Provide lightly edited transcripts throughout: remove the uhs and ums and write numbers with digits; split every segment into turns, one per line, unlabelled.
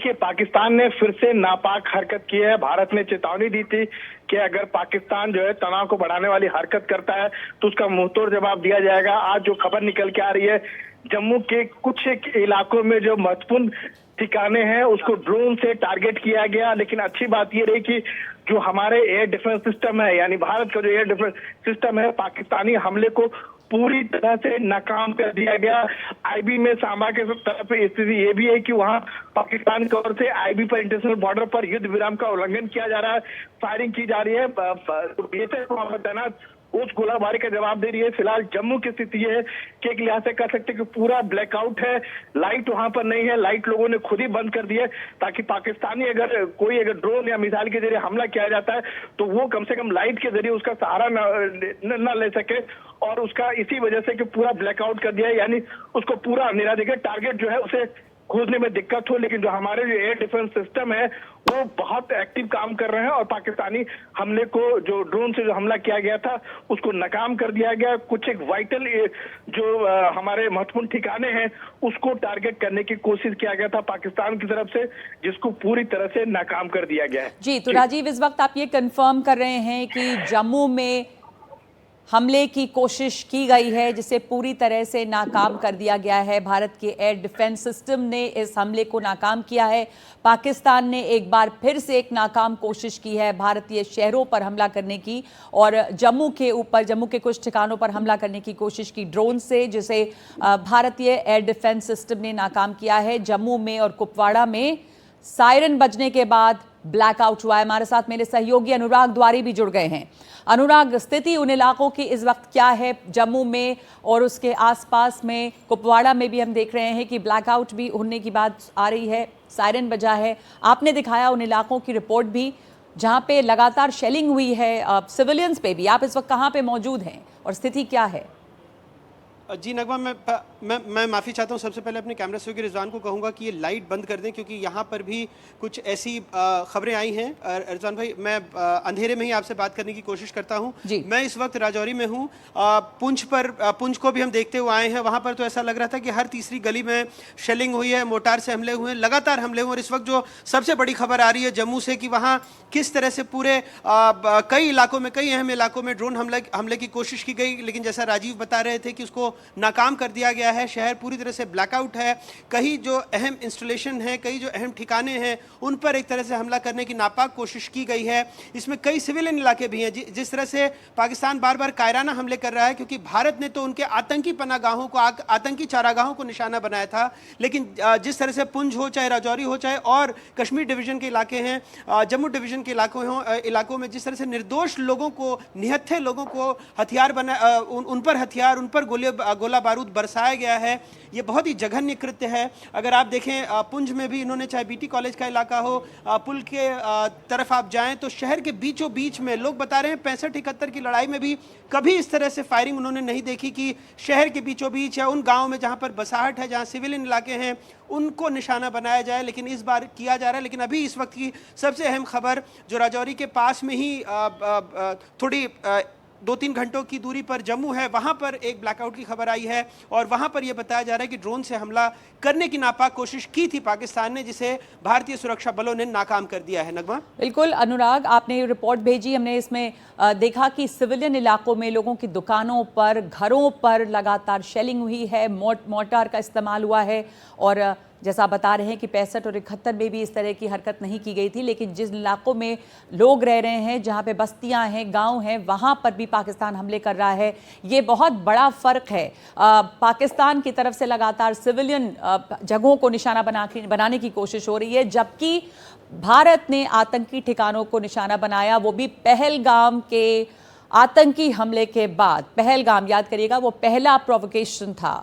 देखिए, पाकिस्तान ने फिर से नापाक हरकत की है। भारत ने चेतावनी दी थी कि अगर पाकिस्तान जो है तनाव को बढ़ाने वाली हरकत करता है तो उसका मुंहतोड़ जवाब दिया जाएगा। आज जो खबर निकल के आ रही है, जम्मू के कुछ इलाकों में जो महत्वपूर्ण ठिकाने हैं उसको ड्रोन से टारगेट किया गया। लेकिन अच्छी बात ये रही कि जो हमारे एयर डिफेंस सिस्टम है, यानी भारत का जो एयर डिफेंस सिस्टम है, पाकिस्तानी हमले को पूरी तरह से नाकाम कर दिया गया। आईबी में सांबा के तरफ स्थिति ये भी है कि वहां पाकिस्तान की ओर से आईबी पर, इंटरनेशनल बॉर्डर पर युद्ध विराम का उल्लंघन किया जा रहा है, फायरिंग की जा रही है। बीएसएफ वहां पर तैनात उस गोलाबारी का जवाब दे रही है। फिलहाल जम्मू की स्थिति है कि एक लिहाज से कह सकते हैं कि पूरा ब्लैकआउट है, लाइट वहां पर नहीं है, लाइट लोगों ने खुद ही बंद कर दी है ताकि पाकिस्तानी अगर ड्रोन या मिसाइल के जरिए हमला किया जाता है तो वो कम से कम लाइट के जरिए उसका सहारा न ले सके। और उसका इसी वजह से कि पूरा ब्लैकआउट कर दिया है, यानी उसको पूरा अंधेरा देकर टारगेट जो है उसे खोजने में दिक्कत हो। लेकिन जो हमारे जो एयर डिफेंस सिस्टम है वो बहुत एक्टिव काम कर रहे हैं और पाकिस्तानी हमले को, जो ड्रोन से जो हमला किया गया था उसको नाकाम कर दिया गया। कुछ एक वाइटल जो हमारे महत्वपूर्ण ठिकाने हैं उसको टारगेट करने की कोशिश किया गया था पाकिस्तान की तरफ से, जिसको पूरी तरह से नाकाम कर दिया गया है।
जी, तो राजीव, इस वक्त आप ये कंफर्म कर रहे हैं कि जम्मू में हमले की कोशिश की गई है जिसे पूरी तरह से नाकाम कर दिया गया है। भारत के एयर डिफेंस सिस्टम ने इस हमले को नाकाम किया है। पाकिस्तान ने एक बार फिर से एक नाकाम कोशिश की है भारतीय शहरों पर हमला करने की और जम्मू के कुछ ठिकानों पर हमला करने की कोशिश की ड्रोन से, जिसे भारतीय एयर डिफेंस सिस्टम ने नाकाम किया है। जम्मू में और कुपवाड़ा में सायरन बजने के बाद ब्लैकआउट हुआ है। हमारे साथ मेरे सहयोगी अनुराग द्वारी भी जुड़ गए हैं। अनुराग, स्थिति उन इलाकों की इस वक्त क्या है जम्मू में और उसके आसपास में? कुपवाड़ा में भी हम देख रहे हैं कि ब्लैकआउट भी होने की बात आ रही है, सायरन बजा है। आपने दिखाया उन इलाकों की रिपोर्ट भी जहां पे लगातार शेलिंग हुई है सिविलियंस पे भी। आप इस वक्त कहां पे मौजूद हैं और स्थिति क्या है?
जी नगमा, मैं माफ़ी चाहता हूँ। सबसे पहले अपने कैमरा सहयोगी रिजवान को कहूँगा कि ये लाइट बंद कर दें क्योंकि यहाँ पर भी कुछ ऐसी खबरें आई हैं। रिजवान भाई, मैं अंधेरे में ही आपसे बात करने की कोशिश करता हूँ। मैं इस वक्त राजौरी में हूँ। पुंछ को भी हम देखते हुए आए हैं। वहाँ पर तो ऐसा लग रहा था कि हर तीसरी गली में शेलिंग हुई है, मोटार से हमले हुए हैं, लगातार हमले हुए। और इस वक्त जो सबसे बड़ी खबर आ रही है जम्मू से कि वहाँ किस तरह से पूरे कई अहम इलाकों में ड्रोन हमले की कोशिश की गई, लेकिन जैसा राजीव बता रहे थे कि उसको नाकाम कर दिया गया है। शहर पूरी तरह से ब्लैकआउट है। कई जो अहम इंस्टॉलेशन है, कई जो अहम ठिकाने हैं, उन पर एक तरह से हमला करने की नापाक कोशिश की गई है। इसमें कई सिविलियन इलाके भी हैं। जिस तरह से पाकिस्तान बार बार कायराना हमले कर रहा है क्योंकि भारत ने तो उनके आतंकी पनागाहों को, आतंकी चारागाहों को निशाना बनाया था, लेकिन जिस तरह से पुंछ हो, चाहे राजौरी हो, चाहे और कश्मीर डिवीजन के इलाके हैं, जम्मू डिवीजन के इलाकों में जिस तरह से निर्दोष लोगों को, निहत्थे लोगों को हथियार उन पर गोला बारूद बरसाया गया है, ये बहुत ही जघन्य कृत्य है। अगर आप देखें पुंछ में भी इन्होंने, चाहे बीटी कॉलेज का इलाका हो, पुल के तरफ आप जाएं तो शहर के बीचों बीच में लोग बता रहे हैं 65-71 की लड़ाई में भी कभी इस तरह से फायरिंग उन्होंने नहीं देखी कि शहर के बीचों बीच या उन गाँव में जहाँ पर बसाहट है, जहाँ सिविलियन इलाके हैं, उनको निशाना बनाया जाए। लेकिन इस बार किया जा रहा है। लेकिन अभी इस वक्त की सबसे अहम खबर जो राजौरी के पास में ही थोड़ी 2-3 घंटों की दूरी पर जम्मू है, वहां पर एक ब्लैकआउट की खबर आई है और वहां पर यह बताया जा रहा है कि ड्रोन से हमला करने की नापाक कोशिश की थी पाकिस्तान ने, जिसे भारतीय सुरक्षा बलों ने नाकाम कर दिया है। नगमा,
बिल्कुल अनुराग, आपने रिपोर्ट भेजी, हमने इसमें देखा कि सिविलियन इलाकों में लोगों की दुकानों पर, घरों पर लगातार शेलिंग हुई है, मोर्टार का इस्तेमाल हुआ है और जैसा बता रहे हैं कि 65 और 71 में भी इस तरह की हरकत नहीं की गई थी। लेकिन जिन इलाकों में लोग रह रहे हैं, जहां पे बस्तियां हैं, गांव हैं, वहां पर भी पाकिस्तान हमले कर रहा है। ये बहुत बड़ा फ़र्क है। पाकिस्तान की तरफ से लगातार सिविलियन जगहों को निशाना बनाने की कोशिश हो रही है, जबकि भारत ने आतंकी ठिकानों को निशाना बनाया, वो भी पहलगाम के आतंकी हमले के बाद। पहलगाम, याद करिएगा, वो पहला प्रोवोकेशन था।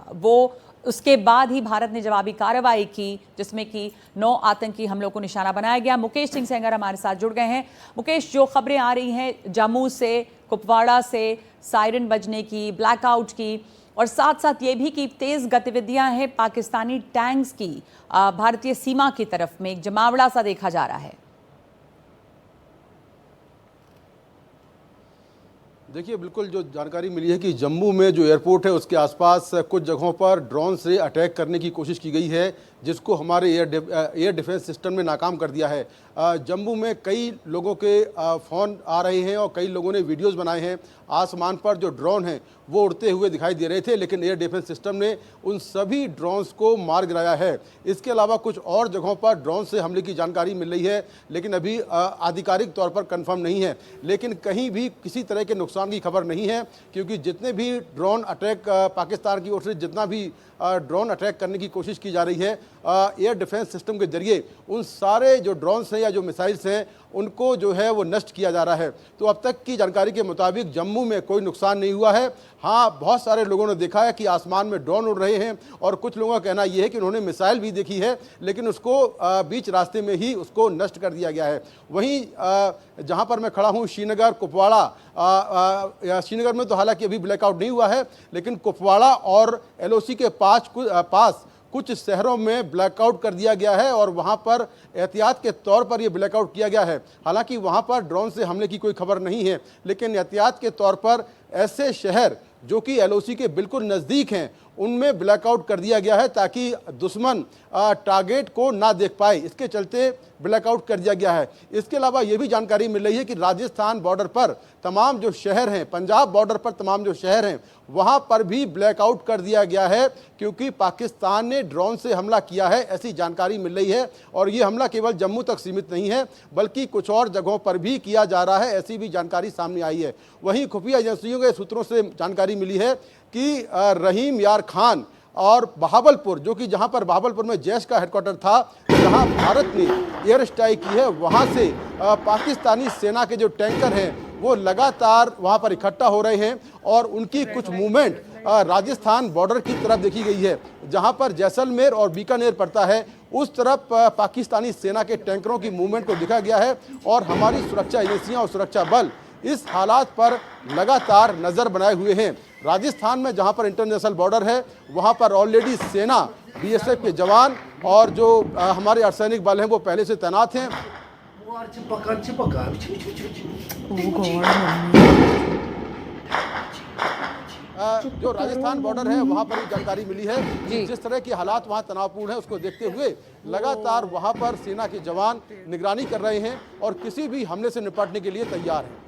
उसके बाद ही भारत ने जवाबी कार्रवाई की जिसमें कि 9 आतंकी हमलों को निशाना बनाया गया। मुकेश सिंह सेंगर हमारे साथ जुड़ गए हैं। मुकेश, जो खबरें आ रही हैं जम्मू से, कुपवाड़ा से, सायरन बजने की, ब्लैकआउट की और साथ साथ ये भी कि तेज़ गतिविधियां हैं पाकिस्तानी टैंक्स की भारतीय सीमा की तरफ में, एक जमावड़ा सा देखा जा रहा है।
देखिए, बिल्कुल जो जानकारी मिली है कि जम्मू में जो एयरपोर्ट है उसके आसपास कुछ जगहों पर ड्रोन से अटैक करने की कोशिश की गई है, जिसको हमारे एयर डिफेंस सिस्टम ने नाकाम कर दिया है। जम्मू में कई लोगों के फ़ोन आ रहे हैं और कई लोगों ने वीडियोस बनाए हैं। आसमान पर जो ड्रोन हैं वो उड़ते हुए दिखाई दे रहे थे, लेकिन एयर डिफेंस सिस्टम ने उन सभी ड्रोन्स को मार गिराया है। इसके अलावा कुछ और जगहों पर ड्रोन से हमले की जानकारी मिल रही है, लेकिन अभी आधिकारिक तौर पर कंफर्म नहीं है। लेकिन कहीं भी किसी तरह के नुकसान की खबर नहीं है, क्योंकि जितने भी ड्रोन अटैक पाकिस्तान की ओर से जितना भी ड्रोन अटैक करने की कोशिश की जा रही है एयर डिफेंस सिस्टम के जरिए, उन सारे जो ड्रोन्स हैं या जो मिसाइल्स हैं उनको जो है वो नष्ट किया जा रहा है। तो अब तक की जानकारी के मुताबिक जम्मू में कोई नुकसान नहीं हुआ है। हाँ, बहुत सारे लोगों ने देखा है कि आसमान में ड्रोन उड़ रहे हैं और कुछ लोगों का कहना यह है कि उन्होंने मिसाइल भी देखी है, लेकिन उसको बीच रास्ते में ही उसको नष्ट कर दिया गया है। वहीं जहाँ पर मैं खड़ा हूँ श्रीनगर कुपवाड़ा, श्रीनगर में तो हालांकि अभी ब्लैकआउट नहीं हुआ है, लेकिन कुपवाड़ा और LOC के पास कुछ शहरों में ब्लैकआउट कर दिया गया है और वहां पर एहतियात के तौर पर यह ब्लैकआउट किया गया है। हालांकि वहां पर ड्रोन से हमले की कोई खबर नहीं है, लेकिन एहतियात के तौर पर ऐसे शहर जो कि LOC के बिल्कुल नज़दीक हैं उनमें ब्लैकआउट कर दिया गया है ताकि दुश्मन टारगेट को ना देख पाए। इसके चलते ब्लैकआउट कर दिया गया है। इसके अलावा ये भी जानकारी मिल रही है कि राजस्थान बॉर्डर पर तमाम जो शहर हैं, पंजाब बॉर्डर पर तमाम जो शहर हैं, वहाँ पर भी ब्लैकआउट कर दिया गया है, क्योंकि पाकिस्तान ने ड्रोन से हमला किया है, ऐसी जानकारी मिल रही है। और ये हमला केवल जम्मू तक सीमित नहीं है, बल्कि कुछ और जगहों पर भी किया जा रहा है, ऐसी भी जानकारी सामने आई है। वहीं खुफिया एजेंसियों के सूत्रों से जानकारी मिली है कि रहीम यार खान और बहावलपुर, जो कि जहां पर बहावलपुर में जैश का हेडक्वार्टर था, जहां भारत ने एयर स्ट्राइक की है, वहां से पाकिस्तानी सेना के जो टैंकर हैं वो लगातार वहां पर इकट्ठा हो रहे हैं और उनकी कुछ मूवमेंट राजस्थान बॉर्डर की तरफ देखी गई है। जहां पर जैसलमेर और बीकानेर पड़ता है, उस तरफ पाकिस्तानी सेना के टैंकरों की मूवमेंट को देखा गया है। और हमारी सुरक्षा एजेंसियां और सुरक्षा बल इस हालात पर लगातार नज़र बनाए हुए हैं। राजस्थान में जहां पर इंटरनेशनल बॉर्डर है, वहां पर ऑलरेडी सेना, BSF के जवान और जो हमारे अर्धसैनिक बल हैं वो पहले से तैनात हैं। जो राजस्थान बॉर्डर है वहां पर भी जानकारी मिली है कि जिस तरह की हालात वहां तनावपूर्ण है, उसको देखते हुए लगातार वहां पर सेना के जवान निगरानी कर रहे हैं और किसी भी हमले से निपटने के लिए तैयार हैं।